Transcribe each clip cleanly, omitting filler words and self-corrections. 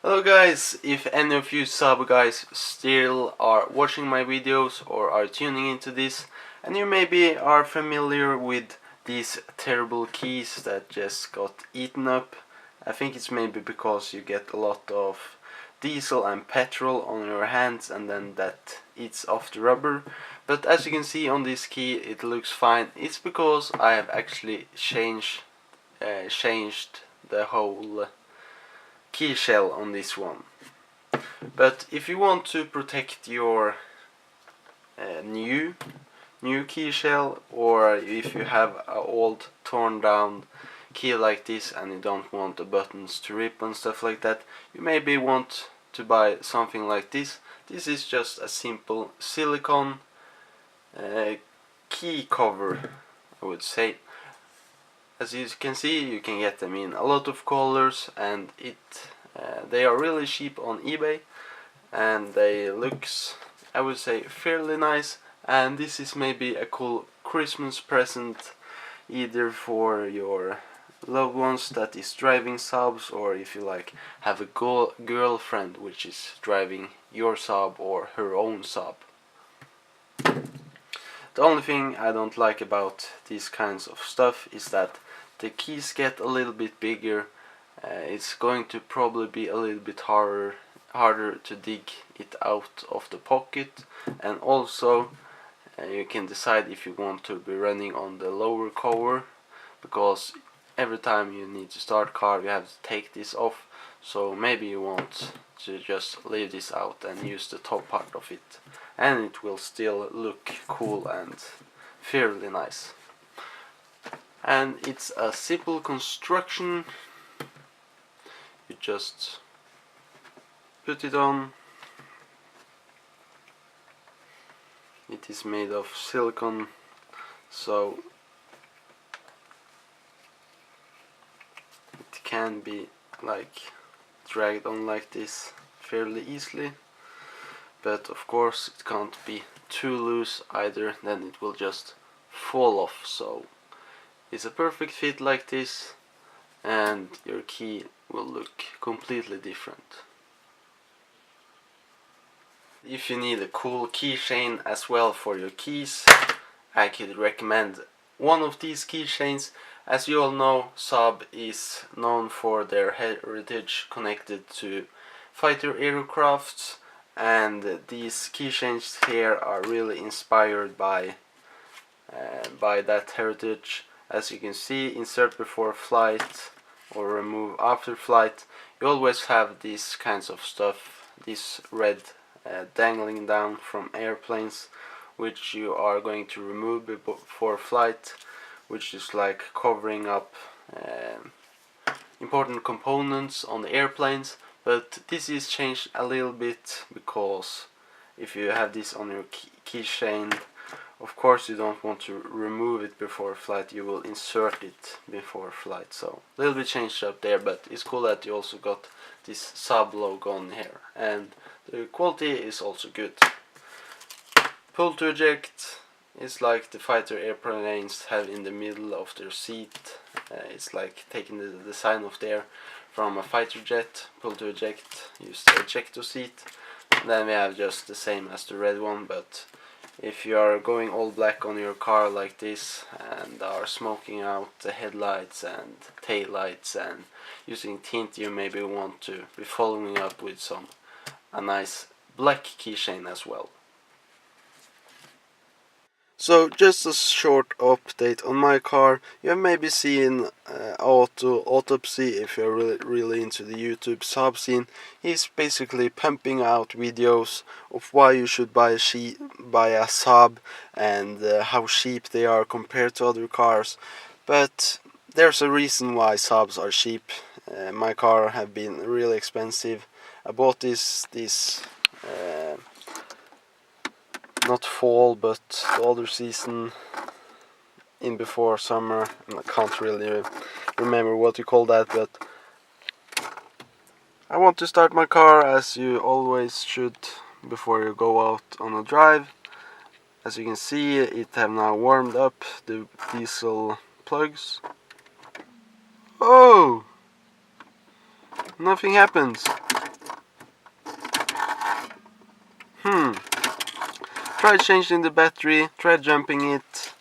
Hello guys, if any of you Saab guys still are watching my videos or are tuning into this and you maybe are familiar with these terrible keys that just got eaten up, I think it's maybe because you get a lot of diesel and petrol on your hands and then that eats off the rubber. But as you can see on this key it looks fine. It's because I have actually changed the whole key shell on this one. But if you want to protect your new key shell, or if you have an old torn down key like this and you don't want the buttons to rip and stuff like that, you maybe want to buy something like this. This is just a simple silicone key cover, I would say. As you can see, you can get them in a lot of colors, and they are really cheap on eBay, and they looks, I would say, fairly nice. And this is maybe a cool Christmas present, either for your loved ones that is driving Saabs, or if you like have a girlfriend which is driving your Saab or her own Saab. The only thing I don't like about these kinds of stuff is that the keys get a little bit bigger. It's going to probably be a little bit harder to dig it out of the pocket, and also you can decide if you want to be running on the lower cover, because every time you need to start car you have to take this off, so maybe you want to just leave this out and use the top part of it, and it will still look cool and fairly nice. And it's a simple construction. You just put it on. It is made of silicone, so it can be like dragged on like this fairly easily, but of course it can't be too loose either, then it will just fall off. So it's a perfect fit like this, and your key will look completely different. If you need a cool keychain as well for your keys, I could recommend one of these keychains. As you all know, Saab is known for their heritage connected to fighter aircrafts, and these keychains here are really inspired by that heritage. As you can see, insert before flight or remove after flight. You always have these kinds of stuff, this red dangling down from airplanes, which you are going to remove before flight, which is like covering up important components on the airplanes. But this is changed a little bit, because if you have this on your keychain, of course you don't want to remove it before flight, you will insert it before flight. So a little bit changed up there, but it's cool that you also got this Saab logo on here, and the quality is also good. Pull to eject is like the fighter airplanes have in the middle of their seat. It's like taking the design of there from a fighter jet. Pull to eject, use the ejector seat. Then we have just the same as the red one, but if you are going all black on your car like this and are smoking out the headlights and tail lights and using tint, you maybe want to be following up with a nice black keychain as well. So just a short update on my car. You have maybe seen Autopsy, if you're really into the YouTube Saab scene. He's basically pumping out videos of why you should buy a Saab, and how cheap they are compared to other cars. But there's a reason why Saabs are cheap. My car have been really expensive. I bought this not fall, but the other season, in before summer. I can't really remember what you call that, but I want to start my car, as you always should before you go out on a drive. As you can see, it have now warmed up the diesel plugs. Oh! Nothing happens. Try changing the battery, try jumping it,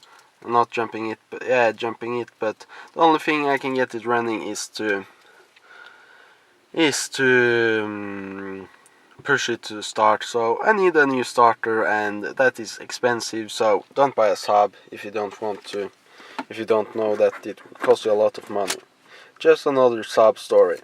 not jumping it, but yeah, jumping it, but the only thing I can get it running is to push it to start. So I need a new starter, and that is expensive, so don't buy a Saab if you don't want to, if you don't know that it will cost you a lot of money. Just another Saab story.